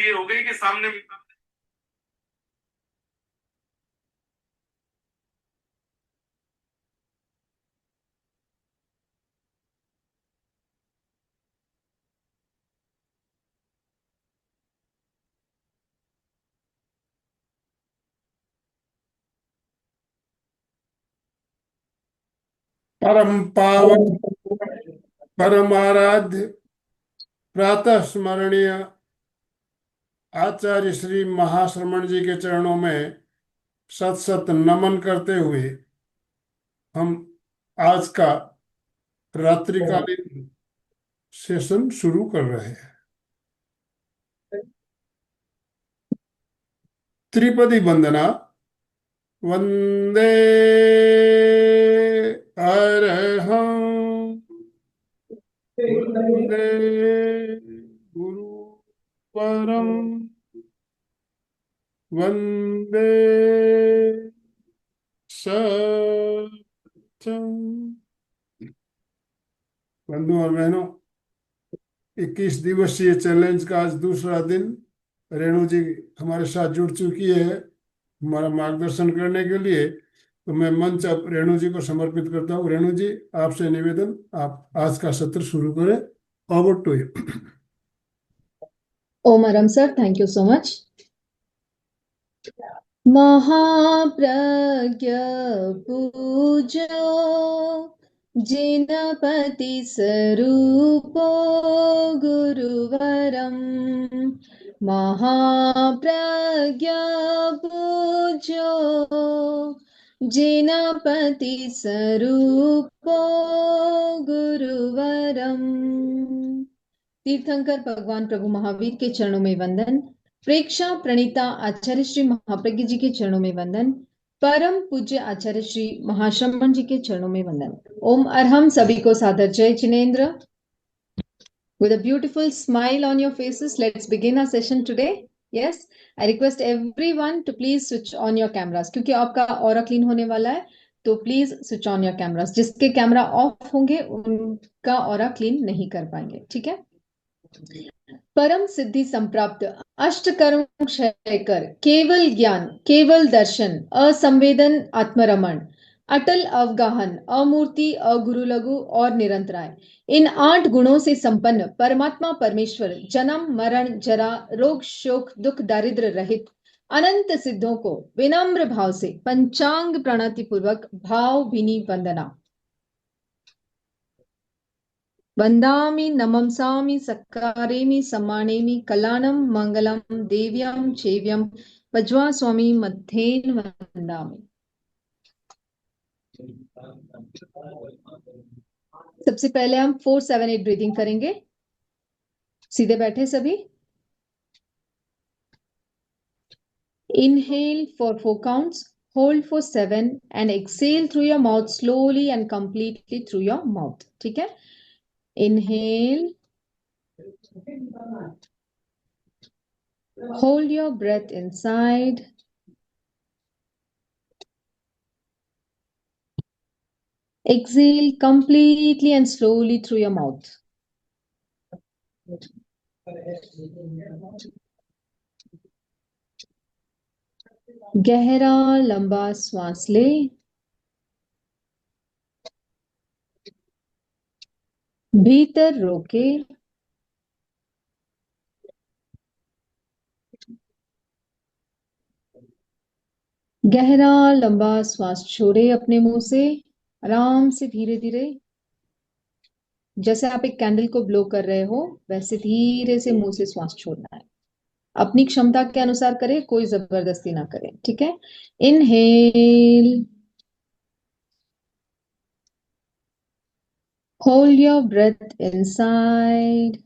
Clear हो गई कि सामने परम पावन परम आराध्य प्रातः स्मरणीय आचार्य श्री महाश्रमण जी के चरणों में सत सत नमन करते हुए हम आज का रात्रिकालीन सेशन शुरू कर रहे हैं। त्रिपदी वंदना। वंदे अरहं वंदे गुरु परम वंदे सत्यम। बंधु और बहनों, 21 दिवसीय चैलेंज का आज दूसरा दिन। रेणु जी हमारे साथ जुड़ चुकी है हमारा मार्गदर्शन करने के लिए, तो मैं मंच अब रेणु जी को समर्पित करता हूँ। रेणु जी, आपसे निवेदन, आप आज का सत्र शुरू करें। Over to you. Om Aram sir, thank you so much. महाप्रज्ञ पूजो जिनपति स्वरूपो गुरुवरम। महाप्रज्ञ पूजो जिनपति स्वरूपो गुरुवरम। तीर्थंकर भगवान प्रभु महावीर के चरणों में वंदन। प्रेक्षा प्रणीता आचार्य श्री महाप्रज्ञ जी के चरणों में वंदन। परम पूज्य आचार्य श्री महाश्रमण जी के चरणों में वंदन। ओम अरहम सभी को सादर जय Jinendra. With a beautiful smile on your faces, let's begin our session today. Yes, I request everyone to please switch on your cameras क्योंकि आपका ऑरा क्लीन होने वाला है, तो please switch on your cameras. जिसके कैमरा ऑफ होंगे उनका aura clean नहीं कर पाएंगे, ठीक है। परम सिद्धि संप्राप्त अष्ट कर्म क्षय कर केवल ज्ञान केवल दर्शन असंवेदन आत्मरमण अटल अवगाहन अमूर्ति अगुरु लघु और निरंतराय, इन 8 गुणों से संपन्न परमात्मा परमेश्वर जन्म मरण जरा रोग शोक दुख दारिद्र रहित अनंत सिद्धों को विनम्र भाव से पंचांग प्रणति पूर्वक भाव भीनी वंदना। वंदामि नमंसामि सत्कारेमि सम्मानेमि कलानं मंगलम देव्यां चेव्यं वज्वा स्वामी मध्येन वंदामि। सबसे पहले हम 4-7-8 ब्रीदिंग करेंगे। सीधे बैठे सभी। Inhale for 4 counts, hold for 7 and exhale through your mouth slowly and completely through your mouth, ठीक है। Inhale, hold your breath inside, exhale completely and slowly through your mouth. गहरा लंबा श्वास ले, भीतर रोके, गहरा लंबा श्वास छोड़े अपने मुंह से आराम से धीरे धीरे। जैसे आप एक कैंडल को ब्लो कर रहे हो वैसे धीरे से मुंह से श्वास छोड़ना है। अपनी क्षमता के अनुसार करें, कोई जबरदस्ती ना करें, ठीक है। Inhale, hold your breath inside,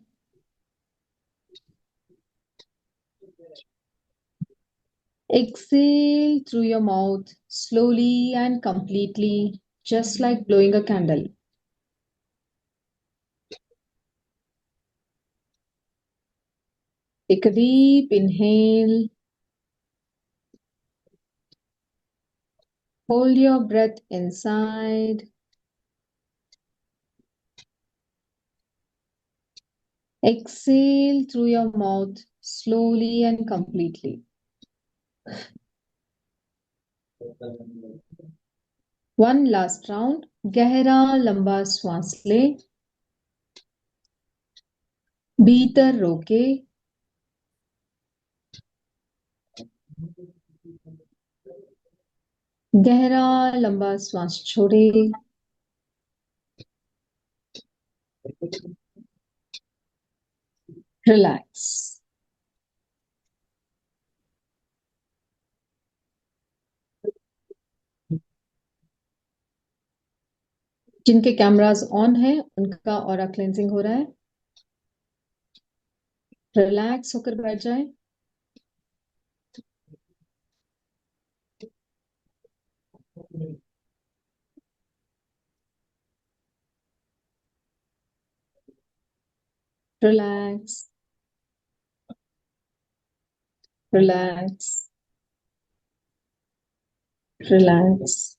exhale through your mouth slowly and completely, just like blowing a candle. Take a deep inhale. Hold your breath inside. Exhale through your mouth slowly and completely. One last round. गहरा लंबा श्वास ले, भीतर रोके, गहरा लंबा श्वास छोड़े, रिलैक्स। जिनके कैमरास ऑन है उनका ऑरा क्लेंजिंग हो रहा है। रिलैक्स होकर बैठ जाए। Relax, relax, relax.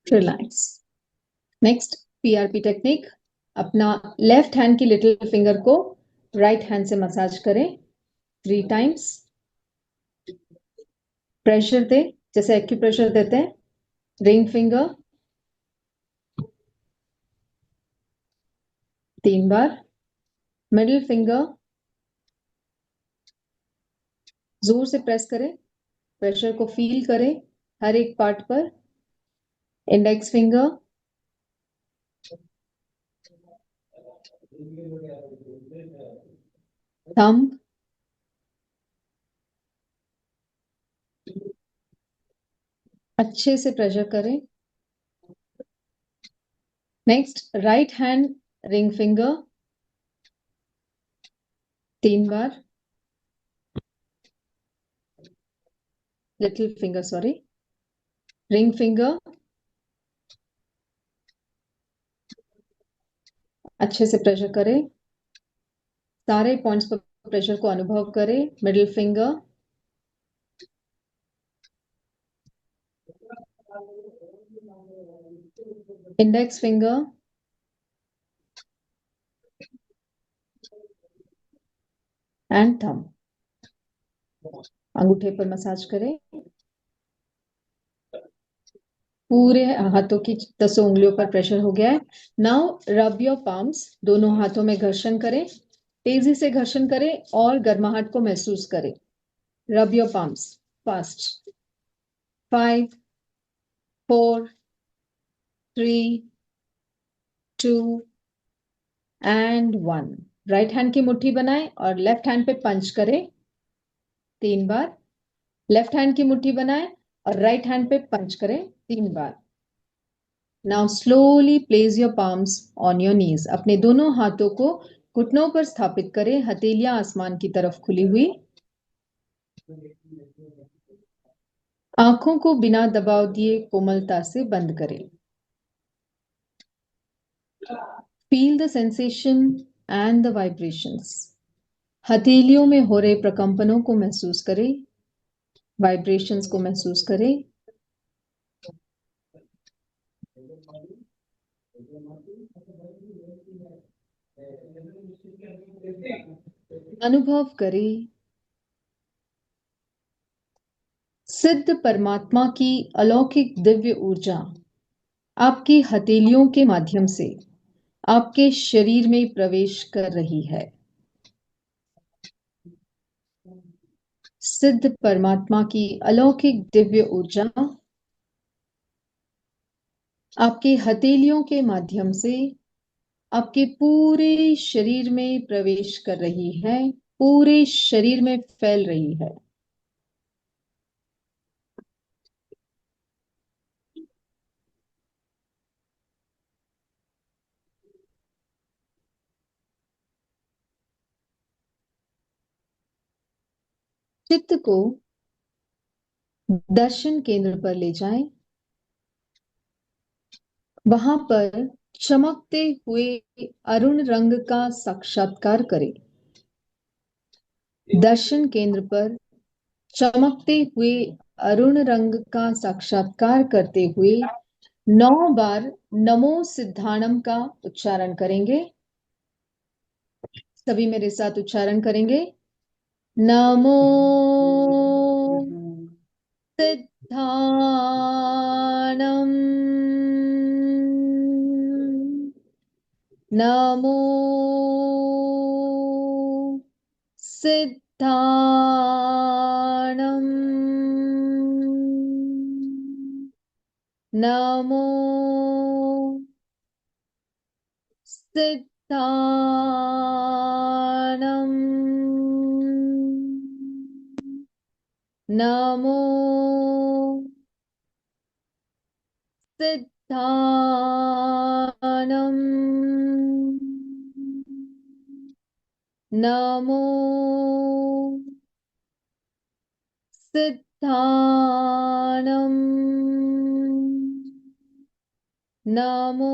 Relax. Next PRP technique. अपना लेफ्ट हैंड की लिटिल फिंगर को राइट हैंड से मसाज करें 3 टाइम्स। प्रेशर दे, जैसे एक्यूप्रेशर देते हैं। रिंग फिंगर 3 बार। मिडिल फिंगर जोर से प्रेस करें, प्रेशर को फील करें हर एक पार्ट पर। इंडेक्स फिंगर, थंब, अच्छे से प्रेशर करें। Next right hand ring finger 3 बार। Little finger sorry, ring finger अच्छे से प्रेशर करें, सारे पॉइंट्स पर प्रेशर को अनुभव करें। Middle finger, index finger, and thumb. अंगूठे पर मसाज करें। पूरे हाथों की 10 उंगलियों पर प्रेशर हो गया है। नाउ रब योर पाम्स, दोनों हाथों में घर्षण करें, तेजी से घर्षण करें और गर्माहट को महसूस करें। Rub your palms fast. 5 4 3 2 and 1। Right hand की मुट्ठी बनाएं और लेफ्ट हैंड पे पंच करें 3 बार। लेफ्ट हैंड की मुट्ठी बनाएं और राइट हैंड पे पंच करें 3 बार। Now slowly place your palms on your knees. अपने दोनों हाथों को घुटनों पर स्थापित करें, हथेलियां आसमान की तरफ खुली हुई। आंखों को बिना दबाव दिए कोमलता से बंद करें। Feel the sensation and the vibrations. हथेलियों में हो रहे प्रकंपनों को महसूस करें, वाइब्रेशंस को महसूस करें। अनुभव करें सिद्ध परमात्मा की अलौकिक दिव्य ऊर्जा आपकी हथेलियों के माध्यम से आपके शरीर में प्रवेश कर रही है। सिद्ध परमात्मा की अलौकिक दिव्य ऊर्जा आपके हथेलियों के माध्यम से आपके पूरे शरीर में प्रवेश कर रही है, पूरे शरीर में फैल रही है। चित्त को दर्शन केंद्र पर ले जाएं। वहां पर चमकते हुए अरुण रंग का साक्षात्कार करें। दर्शन केंद्र पर चमकते हुए अरुण रंग का साक्षात्कार करते हुए 9 बार नमो सिद्धाणम का उच्चारण करेंगे। सभी मेरे साथ उच्चारण करेंगे। नमो सिद्धाणम, नमो सिद्धाणम, नमो सिद्धाणम, नमो सिद्धाणम, नमो सिद्धाणम, नमो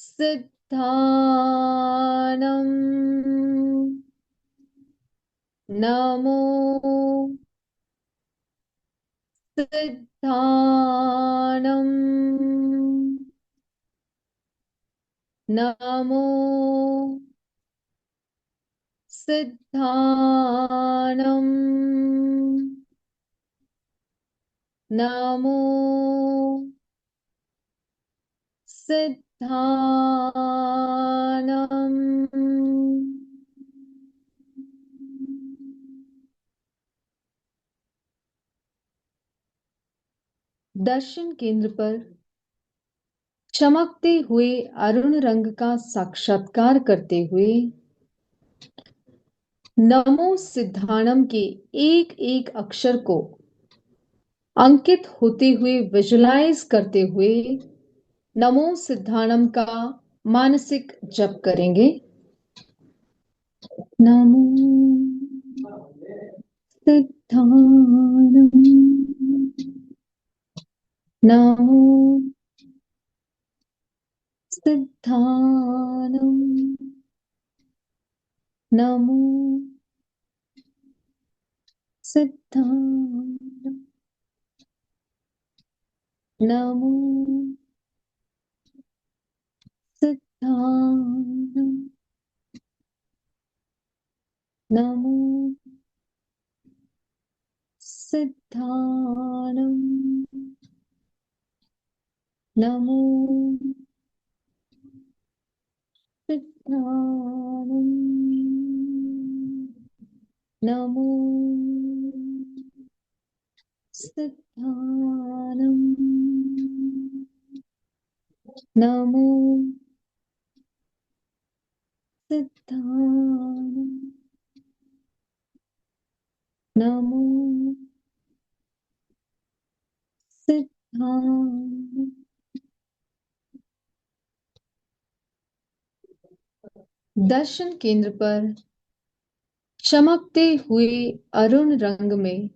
सिद्धाणम, नमो सिद्धाणम, नमो सिद्धाणम, नमो सिद्धाणम। दर्शन केंद्र पर चमकते हुए अरुण रंग का साक्षात्कार करते हुए नमो सिद्धाणम के एक एक अक्षर को अंकित होते हुए विजुलाइज करते हुए नमो सिद्धाणम का मानसिक जप करेंगे। नमो सिद्धाणम, नमो सिद्धाणम, नमो सिद्धाणम, नमो सिद्धाणम, नमो सिद्धाणम, नमो सिद्धाणम, नमो सिद्धाणम, नमो सिद्धाणम, नमो सिद्धाणम। दर्शन केंद्र पर चमकते हुए अरुण रंग में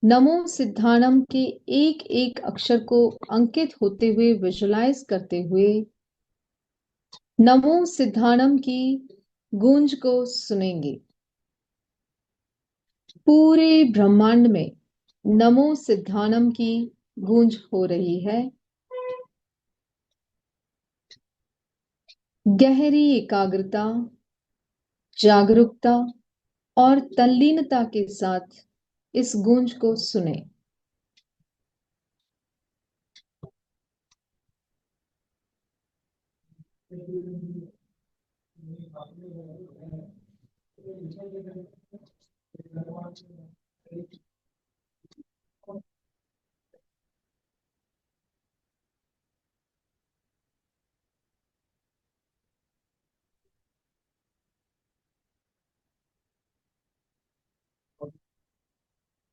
नमो सिद्धाणम के एक एक अक्षर को अंकित होते हुए विजुलाइज करते हुए नमो सिद्धाणम की गूंज को सुनेंगे। पूरे ब्रह्मांड में नमो सिद्धाणम की गूंज हो रही है। गहरी एकाग्रता, जागरूकता और तल्लीनता के साथ इस गूंज को सुने।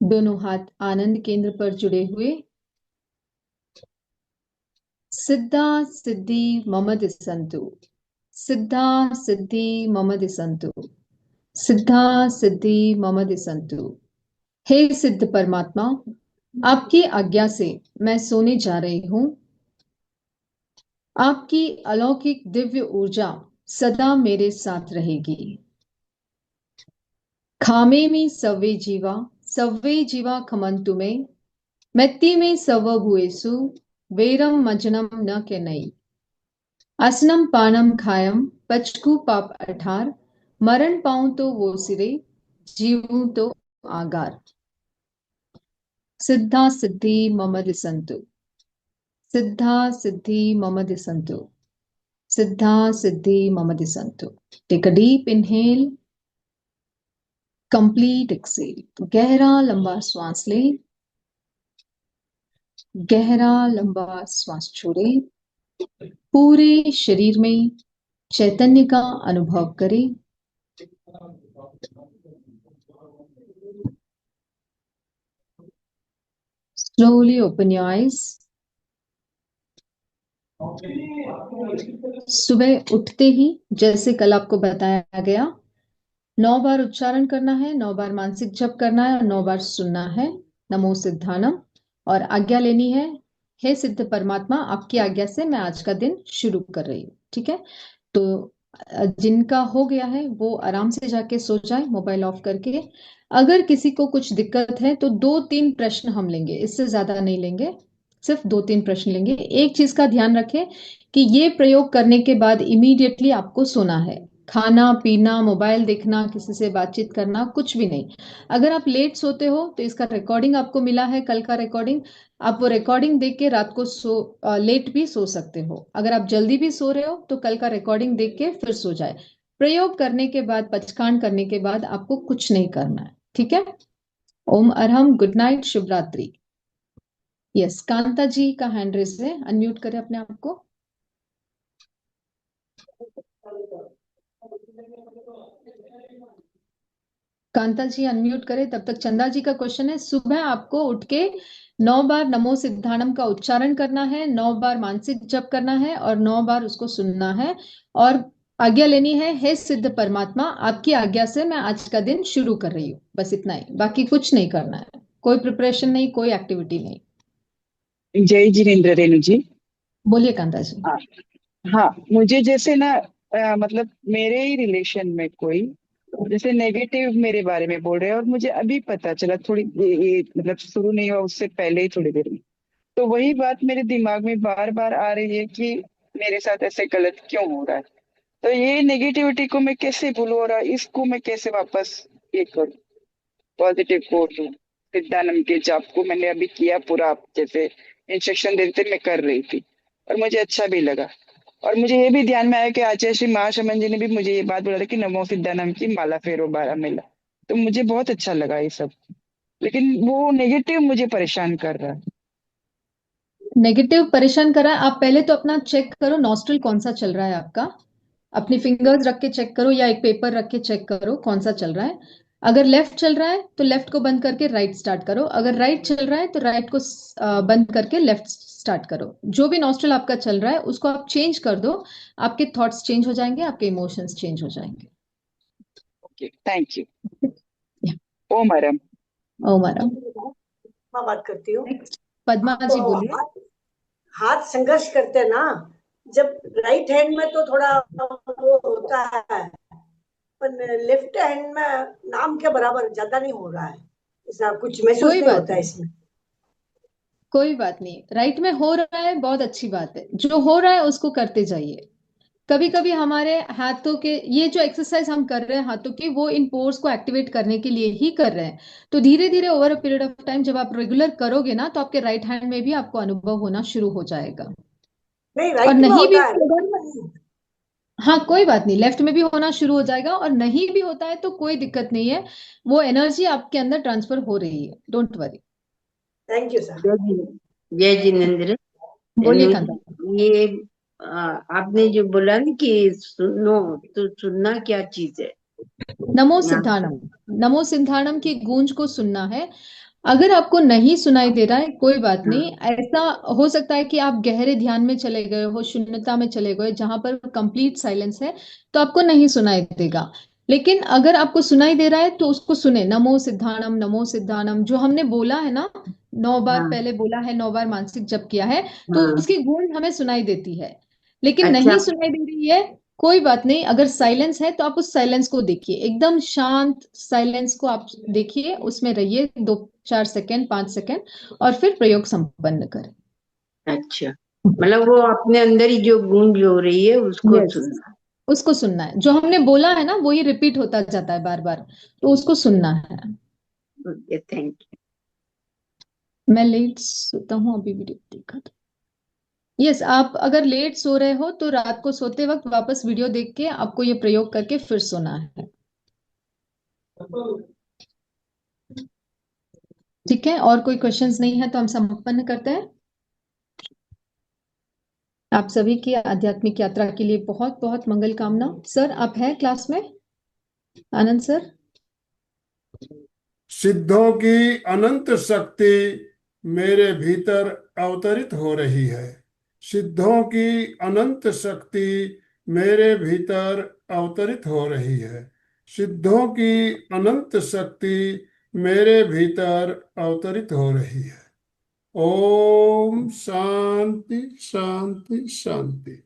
दोनों हाथ आनंद केंद्र पर जुड़े हुए। सिद्धा सिद्धि मम दिसंतु, सिद्धा सिद्धि मम दिसंतु, सिद्धा सिद्धि मम दिसंतु। हे सिद्ध परमात्मा, आपकी आज्ञा से मैं सोने जा रही हूं। आपकी अलौकिक दिव्य ऊर्जा सदा मेरे साथ रहेगी। खामे में सव्वे जीवा खमंतु में, मेत्ती में सव भूयसु वेरम मजनम न केनई आसनम पानम खायम पचकू पाप अठार मरण पाऊं तो वो सिरे जीवूं तो आगार सिद्धा सिद्धि मम दिसंतु सिद्धा सिद्धि मम दिसंतु सिद्धा सिद्धि मम दिसंतु take a deep inhale complete exhale गहरा लंबा श्वास ले गहरा लंबा श्वास छोड़े पूरे शरीर में चैतन्य का अनुभव करें स्लोली ओपन योर आईज सुबह उठते ही जैसे कल आपको बताया गया 9 बार उच्चारण करना है, 9 बार मानसिक जप करना है और 9 बार सुनना है नमो सिद्धानम और आज्ञा लेनी है हे सिद्ध परमात्मा आपकी आज्ञा से मैं आज का दिन शुरू कर रही हूँ। ठीक है, तो जिनका हो गया है वो आराम से जाके सो जाए मोबाइल ऑफ करके। अगर किसी को कुछ दिक्कत है तो 2-3 प्रश्न हम लेंगे, इससे ज्यादा नहीं लेंगे, सिर्फ 2-3 प्रश्न लेंगे। एक चीज का ध्यान रखें कि ये प्रयोग करने के बाद इमीडिएटली आपको सोना है, खाना पीना मोबाइल देखना किसी से बातचीत करना कुछ भी नहीं। अगर आप लेट सोते हो तो इसका रिकॉर्डिंग आपको मिला है, कल का रिकॉर्डिंग, आप वो रिकॉर्डिंग देख के रात को लेट भी सो सकते हो। अगर आप जल्दी भी सो रहे हो तो कल का रिकॉर्डिंग देख के फिर सो जाए। प्रयोग करने के बाद पचकांड करने के बाद आपको कुछ नहीं करना है। ठीक है, ओम अरहम, गुड नाइट, शुभ रात्रि। यस, कांता जी का हैंड रेज है, अनम्यूट करें अपने आप को। कांता जी अनम्यूट करें। तब तक चंदा जी का क्वेश्चन है, सुबह आपको उठ के 9 बार नमो सिद्धानम का उच्चारण करना है, 9 बार मानसिक जप करना है और 9 बार उसको सुनना है और आज्ञा लेनी है हे सिद्ध परमात्मा आपकी आज्ञा से मैं आज का दिन शुरू कर रही हूँ। बस इतना ही, बाकी कुछ नहीं करना है, कोई प्रिपरेशन नहीं, कोई एक्टिविटी नहीं। जय जिनेन्द्र रेणु जी। बोलिए कांता जी। हाँ, हाँ, मुझे जैसे ना मतलब मेरे ही रिलेशन में कोई जैसे नेगेटिव मेरे बारे में बोल रहे हैं और मुझे अभी पता चला थोड़ी ये मतलब शुरू नहीं हुआ उससे पहले ही थोड़ी देर में, तो वही बात मेरे दिमाग में बार बार आ रही है कि मेरे साथ ऐसे गलत क्यों हो रहा है। तो ये नेगेटिविटी को मैं कैसे भूलूं और इसको मैं कैसे वापस ये करूं, पॉजिटिव को लूं। सिद्धानंद के जाप को मैंने अभी किया पूरा, आप जैसे इंस्ट्रक्शन देते मैं कर रही थी और मुझे अच्छा भी लगा। और मुझे ये भी ध्यान में आया कि आचार्य श्री महाशमन जी ने भी मुझे ये बात बोला था कि नमो सिद्धानंद की माला फेरो 12 मेला, तो मुझे बहुत अच्छा लगा ये सब। लेकिन वो नेगेटिव मुझे परेशान कर रहा है। नेगेटिव परेशान करा, आप पहले तो अपना चेक करो नॉस्ट्रल कौन सा चल रहा है आपका। अपनी फिंगर्स रख के चेक करो या एक पेपर रख के चेक करो कौन सा चल रहा है। अगर लेफ्ट चल रहा है तो लेफ्ट को बंद करके राइट स्टार्ट करो, अगर राइट चल रहा है तो राइट को बंद करके लेफ्ट स्टार्ट करो। जो भी नॉस्ट्रल आपका चल रहा है उसको आप चेंज कर दो, आपके थॉट्स चेंज हो जाएंगे, आपके इमोशंस चेंज हो जाएंगे। Okay, thank you. Yeah. ओम अरम। ओ मैडम, मैं बात करती हूँ। नेक्स्ट पद्मा जी आप बोलिए। हाथ संघर्ष करते हैं ना, जब राइट हैंड में तो थोड़ा वो होता है, पर लेफ्ट हैंड में नाम के बराबर ज्यादा नहीं हो रहा है, ऐसा कुछ महसूस कोई नहीं बात होता है नहीं, इसमें। कोई बात नहीं, राइट में हो रहा है बहुत अच्छी बात है, जो हो रहा है उसको करते जाइए। कभी कभी हमारे हाथों के ये जो एक्सरसाइज हम कर रहे हैं हाथों की, वो इन पोर्स को एक्टिवेट करने के लिए ही कर रहे हैं। तो धीरे धीरे over a period of time जब आप रेगुलर करोगे ना तो आपके राइट हैंड में भी आपको अनुभव होना शुरू हो जाएगा। नहीं, और राइट में नहीं भी होता है, होगा, लेफ्ट में नहीं। हाँ कोई बात नहीं, लेफ्ट में भी होना शुरू हो जाएगा और नहीं भी होता है तो कोई दिक्कत नहीं है, वो एनर्जी आपके अंदर ट्रांसफर हो रही है, don't worry. Thank you sir. जय जिनेन्द्र बोलिए रेणु कांता। जी। ये आपने जो बोला ना कि सुनो, तो सुनना क्या चीज है? नमो हाँ, सिद्धानम, नमो सिद्धानम की गूंज को सुनना है। अगर आपको नहीं सुनाई दे रहा है कोई बात नहीं, हाँ, ऐसा हो सकता है कि आप गहरे ध्यान में चले गए हो, शून्यता में चले गए जहां पर कंप्लीट साइलेंस है, तो आपको नहीं सुनाई देगा। लेकिन अगर आपको सुनाई दे रहा है तो उसको सुने, नमो सिद्धानम नमो सिद्धानम जो हमने बोला है ना, 9 बार हाँ, पहले बोला है, 9 बार मानसिक जप किया है, तो हाँ। उसकी गूंज हमें सुनाई देती है। लेकिन अच्छा। नहीं सुनाई दे रही है, कोई बात नहीं, अगर साइलेंस है तो आप उस साइलेंस को देखिए, एकदम शांत साइलेंस को आप देखिए, उसमें रहिए 2-4 सेकंड 5 सेकंड, और फिर प्रयोग संपन्न करें। अच्छा, मतलब वो अपने अंदर ही जो गूंज हो रही है उसको यस, सुनना। उसको सुनना है, जो हमने बोला है ना वही रिपीट होता जाता है बार बार, तो उसको सुनना है। Okay, thank you. मैं लेट सोता हूँ, अभी वीडियो देखा था। यस, आप अगर लेट सो रहे हो तो रात को सोते वक्त वापस वीडियो देख के आपको ये प्रयोग करके फिर सोना है। ठीक है, और कोई क्वेश्चंस नहीं है तो हम संपन्न करते हैं। आप सभी की आध्यात्मिक यात्रा के लिए बहुत बहुत मंगल कामना। सर आप हैं क्लास में? आनंद सर। सिद्धों की अनंत शक्ति मेरे भीतर अवतरित हो रही है। सिद्धों की अनंत शक्ति मेरे भीतर अवतरित हो रही है। सिद्धों की अनंत शक्ति मेरे भीतर अवतरित हो रही है। ओम शांति शांति शांति।